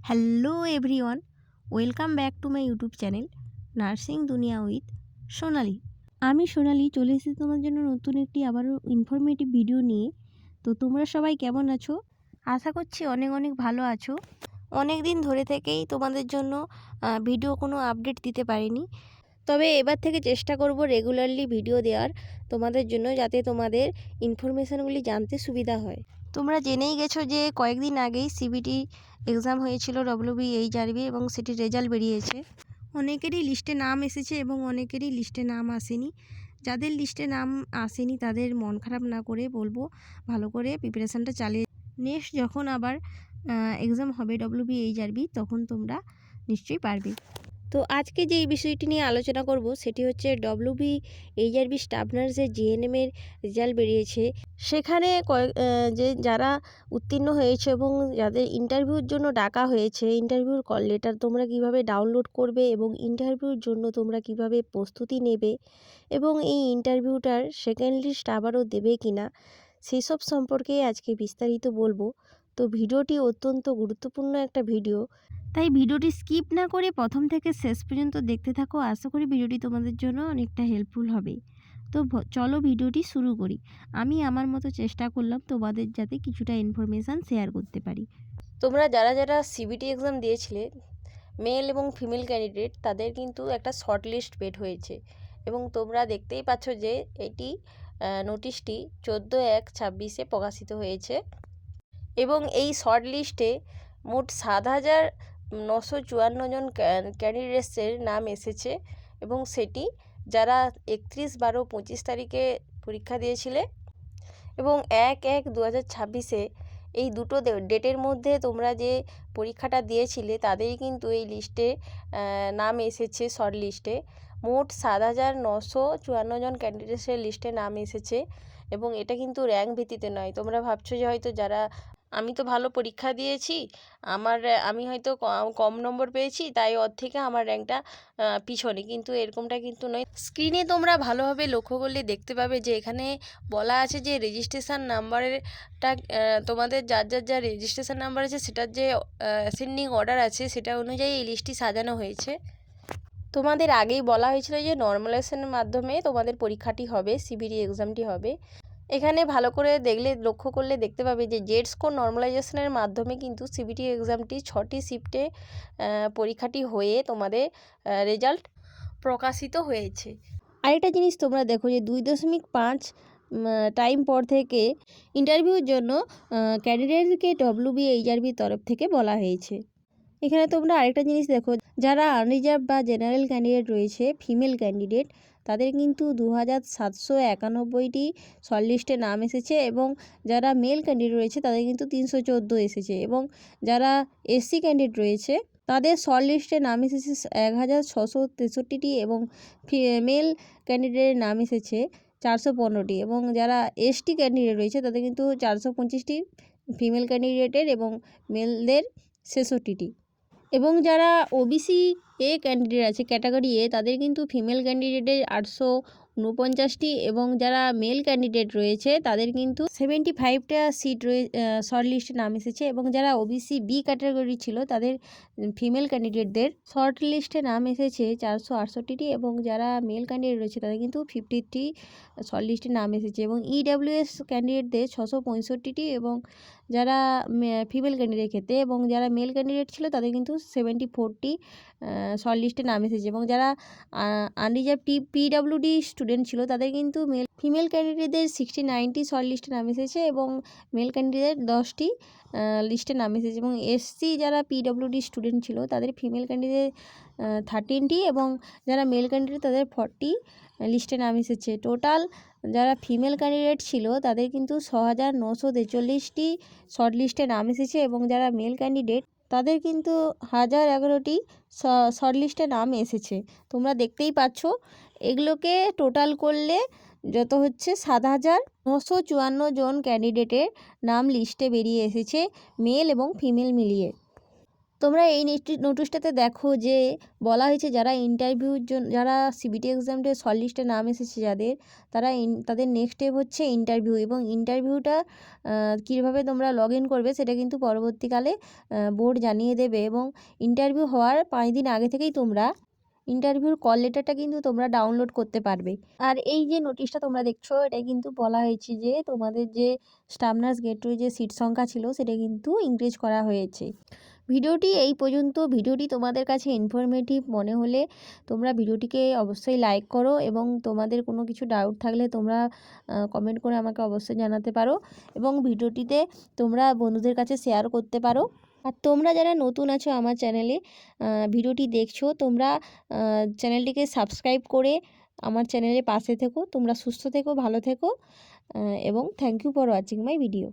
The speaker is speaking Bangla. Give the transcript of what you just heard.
Hello everyone, welcome back to my YouTube channel nursing দুনিয়া উইথ সোনালি। আমি সোনালি চলে এসেছি তোমার জন্য নতুন একটি আবারও ইনফরমেটিভ ভিডিও নিয়ে। তো তোমরা সবাই কেমন আছো? আশা করছি অনেক অনেক ভালো আছো। অনেক দিন ধরে থেকেই তোমাদের জন্য ভিডিও কোনো আপডেট দিতে পারিনি, তবে এবার থেকে চেষ্টা করব রেগুলারলি ভিডিও দেওয়ার তোমাদের জন্য, যাতে তোমাদের ইনফরমেশানগুলি জানতে সুবিধা হয়। তোমরা জেনেই গেছো যে কয়েকদিন আগেই সিবিটি এক্সাম হয়েছিল WBHRB এবং সেটির রেজাল্ট বেরিয়েছে। অনেকেরই লিস্টে নাম এসেছে এবং অনেকেরই লিস্টে নাম আসেনি। যাদের লিস্টে নাম আসেনি তাদের মন খারাপ না করে বলবো ভালো করে প্রিপারেশানটা চালিয়ে নেক্সট যখন আবার এক্সাম হবে WBHRB তখন তোমরা নিশ্চয়ই পারবে। তো আজকে যে বিষয়টি নিয়ে আলোচনা করব সেটি হচ্ছে WBHRB স্টাফ নার্সের জিএনএমের রেজাল্ট বেরিয়েছে। সেখানে যে যারা উত্তীর্ণ হয়েছে এবং যাদের ইন্টারভিউর জন্য ডাকা হয়েছে, ইন্টারভিউর কল লেটার তোমরা কিভাবে ডাউনলোড করবে এবং ইন্টারভিউর জন্য তোমরা কিভাবে প্রস্তুতি নেবে এবং এই ইন্টারভিউটার সেকেন্ড লিস্ট আবারও দেবে কিনা সেসব সম্পর্কে আজকে বিস্তারিত বলবো। তো ভিডিওটি অত্যন্ত গুরুত্বপূর্ণ একটা ভিডিও, তাই ভিডিওটি স্কিপ না করে প্রথম থেকে শেষ পর্যন্ত দেখতে থাকো। আশা করি ভিডিওটি তোমাদের জন্য অনেকটা হেল্পফুল হবে। তো চলো ভিডিওটি শুরু করি। আমি আমার মতো চেষ্টা করলাম তোমাদের যাতে কিছুটা ইনফরমেশান শেয়ার করতে পারি। তোমরা যারা যারা সিবিটি এক্সাম দিয়েছিলে, মেল এবং ফিমেল ক্যান্ডিডেট, তাদের কিন্তু একটা শর্ট লিস্ট বের হয়েছে এবং তোমরা দেখতেই পাচ্ছ যে এটি নোটিশটি 14/1/26 প্রকাশিত হয়েছে এবং এই শর্ট লিস্টে মোট 7,954 জন ক্যান্ডিডেটসের নাম এসেছে এবং সেটি যারা 31/12/25 তারিখে পরীক্ষা দিয়েছিলে এবং 1/1/2026 এই দুটো ডেটের মধ্যে তোমরা যে পরীক্ষাটা দিয়েছিলে তাদেরই কিন্তু এই লিস্টে নাম এসেছে। শর্ট লিস্টে মোট 7,954 জন ক্যান্ডিডেটসের লিস্টে নাম এসেছে এবং এটা কিন্তু র্যাঙ্ক ভিত্তিতে নয়। তোমরা ভাবছো যে হয়তো যারা আমি তো ভালো পরীক্ষা দিয়েছি, আমি হয়তো কম নম্বর পেয়েছি তাই ওর থেকে আমার র্যাঙ্কটা পিছনে, কিন্তু এরকমটা কিন্তু নয়। স্ক্রিনে তোমরা ভালোভাবে লক্ষ্য করলে দেখতে পাবে যে এখানে বলা আছে যে রেজিস্ট্রেশন নাম্বারেরটা তোমাদের যার যার যা রেজিস্ট্রেশন নাম্বার আছে সেটার যে অ্যাসেন্ডিং অর্ডার আছে সেটা অনুযায়ী এই লিস্টটি সাজানো হয়েছে। তোমাদের আগেই বলা হয়েছিল যে নর্মালাইজেশনের মাধ্যমে তোমাদের পরীক্ষাটি হবে, সিবিটি এক্সামটি হবে। এখানে ভালো করে লক্ষ্য করলে দেখতে পাবে যে জেড স্কোর নর্মালাইজেশনের মাধ্যমে কিন্তু সিবিটি এক্সামটি 6টি শিফটে পরীক্ষাটি হয়ে তোমাদের রেজাল্ট প্রকাশিত হয়েছে। আরেকটা জিনিস তোমরা দেখো যে 2.5 টাইম পর থেকে ইন্টারভিউর জন্য ক্যান্ডিডেটকে WBHRBর তরফ থেকে বলা হয়েছে। এখানে তোমরা আরেকটা জিনিস দেখো, যারা আনরিজার্ভ বা জেনারেল ক্যান্ডিডেট রয়েছে, ফিমেল ক্যান্ডিডেট, তাদের কিন্তু 2,791টি শর্ট লিস্টে নাম এসেছে এবং যারা মেল ক্যান্ডিডেট রয়েছে তাদের কিন্তু 314 এসেছে এবং যারা এসসি ক্যান্ডিডেট রয়েছে তাদের শর্ট লিস্টে নাম এসেছে 1,663টি এবং মেল ক্যান্ডিডেটের নাম এসেছে 415টি এবং যারা এসটি ক্যান্ডিডেট রয়েছে তাদের কিন্তু 425টি ফিমেল ক্যান্ডিডেটের এবং মেলদের 66টি এবং যারা ওবিসি ক্যান্ডিডেট আছে ক্যাটাগরি তাদের কিন্তু ফিমেল ক্যান্ডিডেটের 849টি এবং যারা মেল ক্যান্ডিডেট রয়েছে তাদের কিন্তু 75টা সিট শর্ট লিস্টে নাম এসেছে এবং যারা ওবিসি ক্যাটাগরি ছিল তাদের ফিমেল ক্যান্ডিডেটদের শর্ট লিস্টে নাম এসেছে 468টি এবং যারা মেল ক্যান্ডিডেট রয়েছে তাদের কিন্তু 50টি শর্ট লিস্টে নাম এসেছে এবং ইডাব্লিউএস ক্যান্ডিডেটদের 665টি এবং যারা ফিমেল ক্যান্ডিডেট ক্ষেত্রে এবং যারা মেল ক্যান্ডিডেট ছিল তাদের কিন্তু 74টি শর্ট লিস্টে নাম এসেছে এবং যারা আনরিজার্ভ PWD স্টুডেন্ট ছিল তাদের কিন্তু ফিমেল ক্যান্ডিডেটদের 69টি শর্ট লিস্টে নাম এসেছে এবং মেল ক্যান্ডিডেট 10টি লিস্টে নাম এসেছে এবং এসসি যারা PWD স্টুডেন্ট ছিল তাদের ফিমেল ক্যান্ডিডেট 13টি এবং যারা মেল ক্যান্ডিডেট তাদের 40 লিস্টে নাম এসেছে। টোটাল যারা ফিমেল ক্যান্ডিডেট ছিল তাদের কিন্তু 6,943টি শর্ট লিস্টে নাম এসেছে এবং যারা মেল ক্যান্ডিডেট তাদের কিন্তু 1,011টি শর্ট লিস্টে নাম এসেছে। তোমরা দেখতেই পাচ্ছ এগুলোকে টোটাল করলে যত হচ্ছে 7,954 জন ক্যান্ডিডেটের নাম লিস্টে বেরিয়ে এসেছে, মেল এবং ফিমেল মিলিয়ে। তোমরা এই নোটিশটাতে দেখো যে বলা হয়েছে যারা সিবিটি এক্সামটা শর্ট লিস্টে নাম এসেছে যাদের, তাদের নেক্সট স্টেপ হচ্ছে ইন্টারভিউ, এবং ইন্টারভিউটা কীভাবে তোমরা লগ ইন করবে সেটা কিন্তু পরবর্তীকালে বোর্ড জানিয়ে দেবে। এবং ইন্টারভিউ হওয়ার 5 দিন আগে থেকেই তোমরা ইন্টারভিউর কল লেটারটা কিন্তু তোমরা ডাউনলোড করতে পারবে। আর এই যে নোটিশটা তোমরা দেখছো, এটা কিন্তু বলা হয়েছে যে তোমাদের যে স্টাফ নার্স গেটওয়ে যে সিট সংখ্যা ছিল সেটা কিন্তু ইনক্রিজ করা হয়েছে। ভিডিওটি এই পর্যন্ত। ভিডিওটি তোমাদের কাছে ইনফরমেটিভ মনে হলে তোমরা ভিডিওটিকে অবশ্যই লাইক করো, এবং তোমাদের কোনো কিছু ডাউট থাকলে তোমরা কমেন্ট করে আমাকে অবশ্যই জানাতে পারো, এবং ভিডিওটিতে তোমরা বন্ধুদের কাছে শেয়ার করতে পারো। আর তোমরা যারা নতুন আছো আমার চ্যানেলে ভিডিওটি দেখছো, তোমরা চ্যানেলটিকে সাবস্ক্রাইব করে আমার চ্যানেলের পাশে থেকো। তোমরা সুস্থ থেকো, ভালো থেকো, এবং thank you for watching my video.